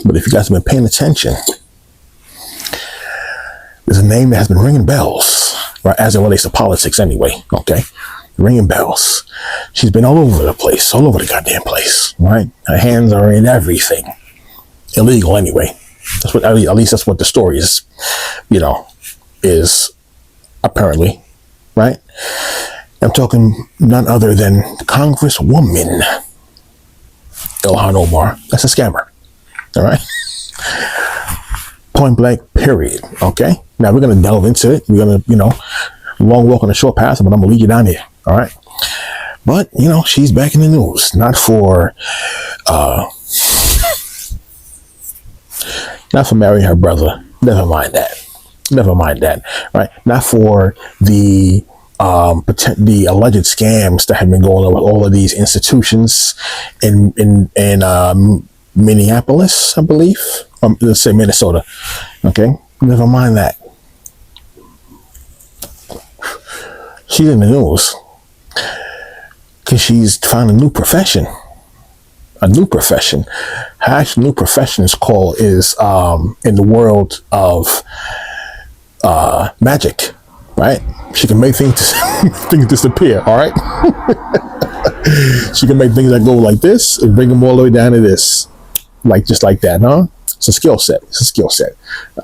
But if you guys have been paying attention, there's a name that has been ringing bells, right? As it relates to politics anyway, okay? Ringing bells. She's been all over the place, all over the goddamn place, right? Her hands are in everything. Illegal anyway. That's what, at least that's what the story is, is apparently, right? I'm talking none other than Congresswoman Ilhan Omar. That's a scammer, all right? Point blank, period, okay? Now we're going to delve into it. We're going to, long walk on a short path, but I'm going to lead you down here, all right? But, she's back in the news, not for marrying her brother. Never mind that, right? Not for the alleged scams that have been going on with all of these institutions in Minneapolis, I believe. Let's say Minnesota. Okay, never mind that. She's in the news because she's found a new profession. Her actual new profession is in the world of magic, right? She can make things disappear, all right? She can make things that go like this and bring them all the way down to this, just like that, huh? It's a skill set.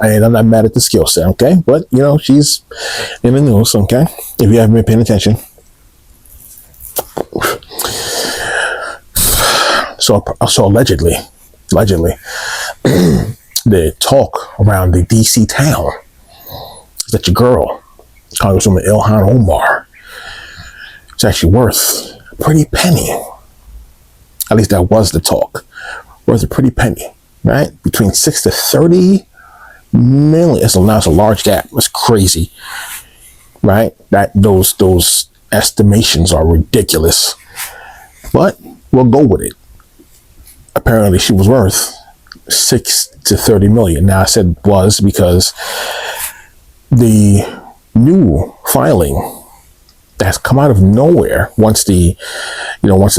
And I'm not mad at the skill set, okay? But, she's in the news, okay? If you haven't been paying attention. So allegedly, the talk around the DC town is that your girl, Congresswoman Ilhan Omar, is actually worth a pretty penny. At least that was the talk. Worth a pretty penny, right? Between 6 to 30 million. It's a large gap. It's crazy, right? That those estimations are ridiculous, but we'll go with it. Apparently, she was worth 6 to 30 million. Now I said was because the new filing that's come out of nowhere once the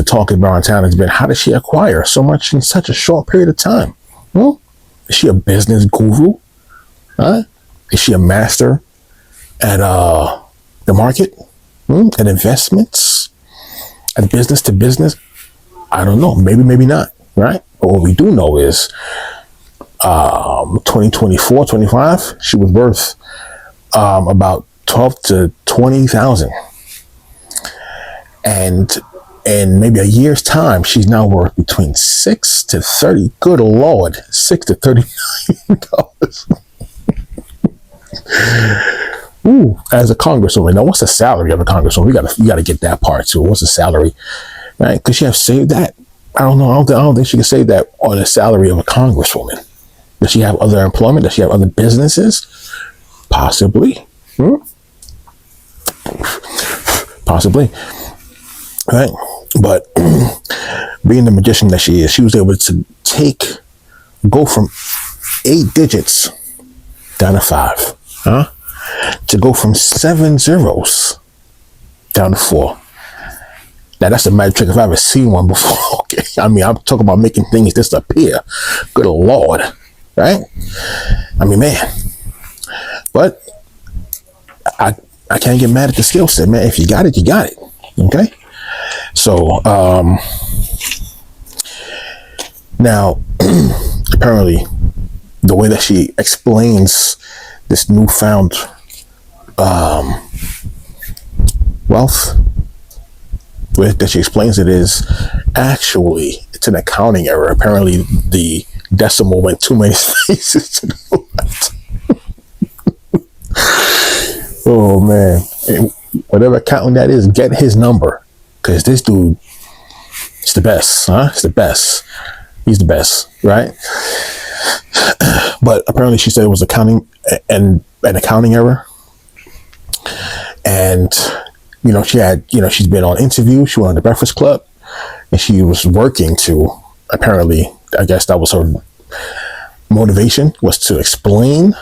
talk around town has been, how did she acquire so much in such a short period of time? Is she a business guru? Is she a master at the market, at investments, at business to business? I don't know. Maybe not, right? But what we do know is 2024, 25, she was worth about 12 to 20,000. And in maybe a year's time, she's now worth between 6 to 30. Good Lord, 6 to 30 million dollars. Ooh, as a congresswoman. Now, what's the salary of a congresswoman? You gotta get that part too. What's the salary, right? Could she have saved that? I don't know. I don't think she could save that on the salary of a congresswoman. Does she have other employment? Does she have other businesses? Possibly. Possibly. Right? But being the magician that she is, she was able to go from 8 digits down to 5. To go from 7 zeros down to 4. Now that's a magic trick if I've ever seen one before. Okay. I mean, I'm talking about making things disappear. Good Lord. Right? I mean, man. But I can't get mad at the skill set, man. If you got it, you got it. Okay? So, now, apparently, the way that she explains this newfound wealth, the way that she explains it is actually it's an accounting error. Apparently, the decimal went too many spaces to the left. Oh man, and whatever accounting that is, get his number, because this dude is the best, huh? It's the best. He's the best, right? But apparently, she said it was an accounting error, and she's been on interviews. She went on the Breakfast Club, and she was working to. Apparently, I guess that was her motivation, was to explain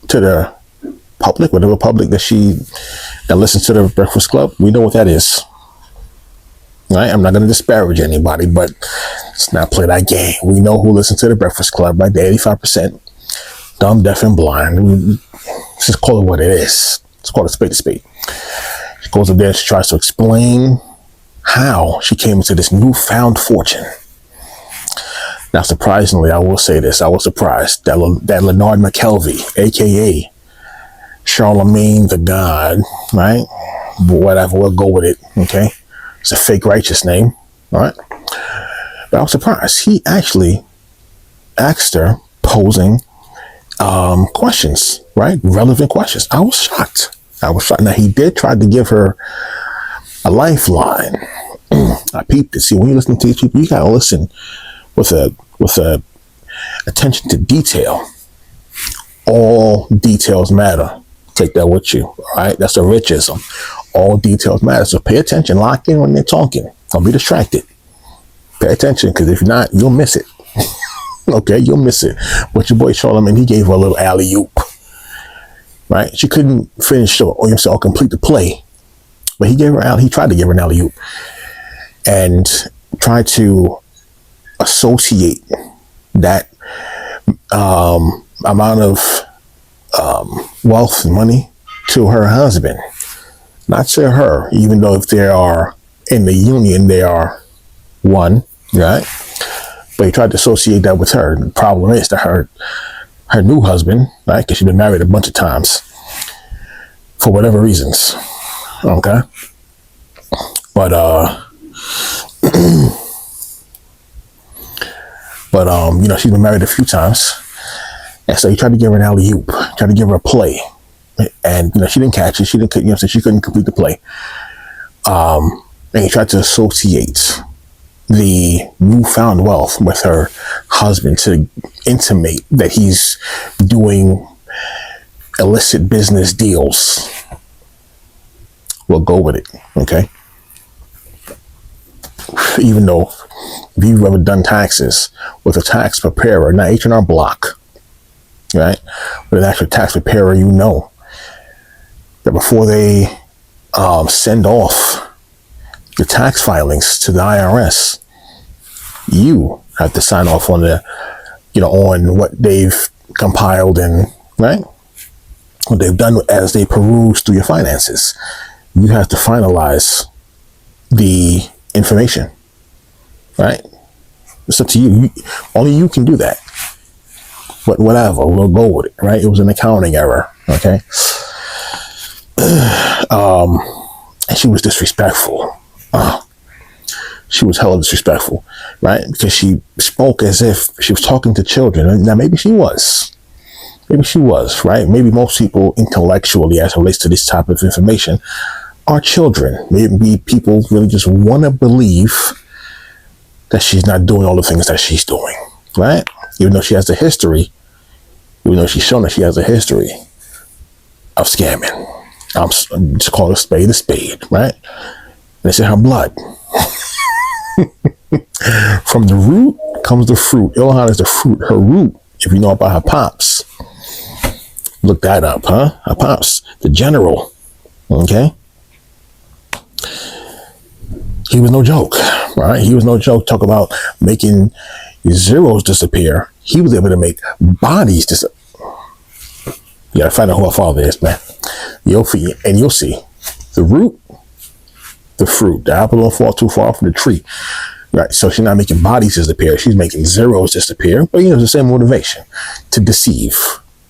to the public, whatever public that listens to the Breakfast Club. We know what that is. Right? I'm not going to disparage anybody, but let's not play that game. We know who listens to the Breakfast Club, right? The 85%. Dumb, deaf, and blind. Let's just call it what it is. Let's call it spade to spade. She goes up there, she tries to explain how she came into this newfound fortune. Now, surprisingly, I will say this. I was surprised that Leonard McKelvey, a.k.a. Charlemagne the God, right? Whatever, we'll go with it, okay? It's a fake righteous name, all right? But I was surprised. He actually asked her posing questions, right? Relevant questions. I was shocked. Now, he did try to give her a lifeline. I peeped it. See, when you listen to these people, you gotta listen with a attention to detail. All details matter. Take that with you. All right, that's a richism. All details matter. So pay attention. Lock in when they're talking. Don't be distracted. Pay attention, because if not, you'll miss it. Okay, you'll miss it. But your boy Charlemagne, he gave her a little alley-oop. Right? She couldn't finish or complete the play, but he tried to give her an alley-oop and tried to associate that amount of wealth and money to her husband, not to her, even though if they are in the union, they are one, right? But he tried to associate that with her. The problem is that her new husband, right, because she's been married a bunch of times for whatever reasons, okay? But she's been married a few times, and so he tried to give her an alley-oop, tried to give her a play, and she didn't catch it. She didn't, so she couldn't complete the play. And he tried to associate the newfound wealth with her husband to intimate that he's doing illicit business deals. We'll go with it, okay? Even though if you've ever done taxes with a tax preparer, not H&R Block, right? With an actual tax preparer, you know that before they send off the tax filings to the IRS, you have to sign off on on what they've compiled and, right, what they've done as they peruse through your finances. You have to finalize the information, right? It's up to you. Only you can do that. But whatever, we'll go with it, right? It was an accounting error, okay? And she was disrespectful. She was hella disrespectful, right? Because she spoke as if she was talking to children. Now, maybe she was, right? Maybe most people intellectually, as it relates to this type of information, are children. Maybe people really just want to believe that she's not doing all the things that she's doing, right? Even though she has a history, even though she's shown that she has a history of scamming. I'm just call it a spade, right? And it's in her blood. From the root comes the fruit. Ilhan is the fruit. Her root, if you know about her pops, look that up, huh? Her pops, the general, okay? He was no joke, right? He was no joke. Talk about making zeros disappear. He was able to make bodies disappear. You gotta find out who our father is, man. You'll see the root, the fruit. The apple don't fall too far from the tree, right? So she's not making bodies disappear. She's making zeros disappear. But it's the same motivation, to deceive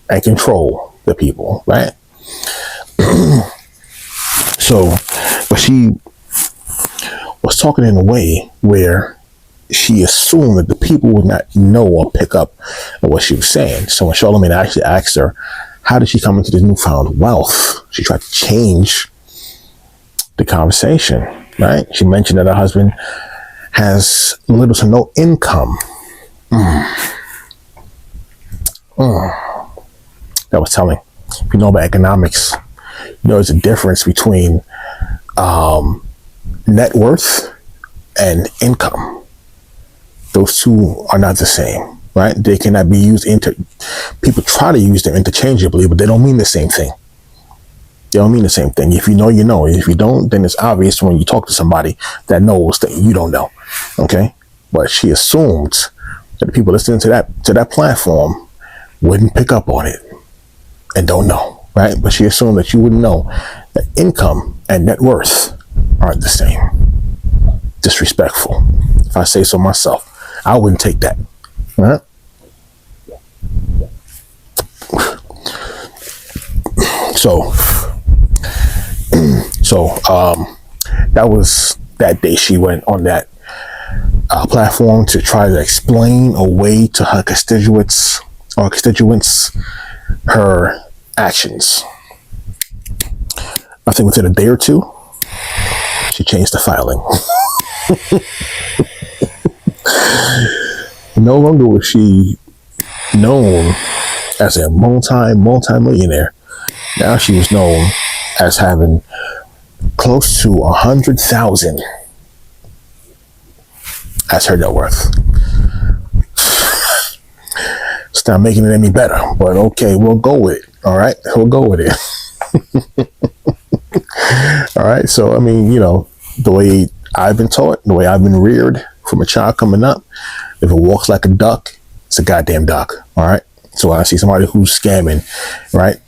and control the people, right? So, but she was talking in a way where she assumed that the people would not know or pick up on what she was saying. So when Charlemagne actually asked her, how did she come into this newfound wealth? She tried to change the conversation, right? She mentioned that her husband has little to no income. That was telling. If you know about economics, there's a difference between net worth and income. Those two are not the same, right? They cannot be used people try to use them interchangeably, but they don't mean the same thing. They don't mean the same thing. If you know, you know. If you don't, then it's obvious when you talk to somebody that knows that you don't know. Okay? But she assumed that the people listening to that platform wouldn't pick up on it and don't know, right? But she assumed that you wouldn't know that income and net worth aren't the same. Disrespectful. If I say so myself, I wouldn't take that. Right? So that was that day she went on that platform to try to explain away to her constituents her actions. I think within a day or two, she changed the filing. No longer was she known as a multi-millionaire. Now she was known as having close to 100,000 as her net worth. It's not making it any better, but okay, we'll go with it. All right, we'll go with it. All right, so I mean, you know, the way I've been taught, the way I've been reared from a child coming up, if it walks like a duck, it's a goddamn duck. All right. So when I see somebody who's scamming, right?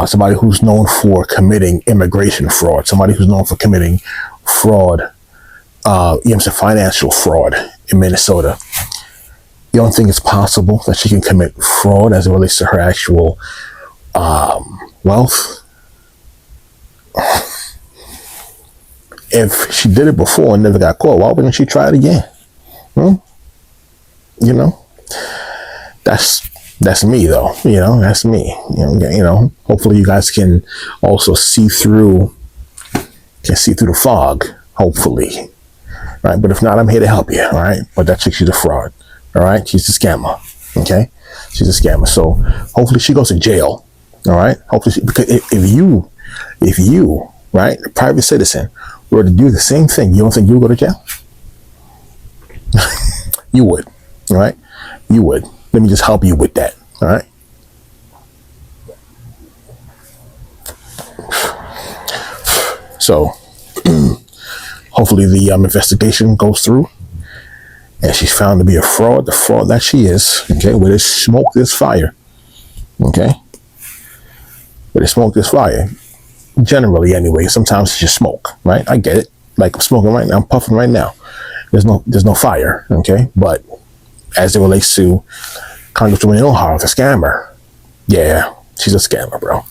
Somebody who's known for committing immigration fraud, somebody who's known for committing fraud, financial fraud in Minnesota. You don't think it's possible that she can commit fraud as it relates to her actual wealth? If she did it before and never got caught, why wouldn't she try it again? You know, that's me though. You know, that's me. You know. Hopefully, you guys can also see through the fog. Hopefully, right? But if not, I'm here to help you. All right. But that chick, she's a fraud. All right. She's a scammer. Okay. She's a scammer. So hopefully, she goes to jail. All right. Hopefully, because if you, right, a private citizen, were to do the same thing, you don't think you would go to jail? You would. All right. You would. Let me just help you with that. All right. So hopefully the investigation goes through and she's found to be a fraud, the fraud that she is. Okay. Where there's smoke, there's fire. Okay. Where there's smoke, there's fire. Generally, anyway, sometimes it's just smoke, right? I get it. Like I'm smoking right now, I'm puffing right now. There's no fire. Okay. But as it relates to Congresswoman Ilhan, the scammer, yeah, she's a scammer, bro.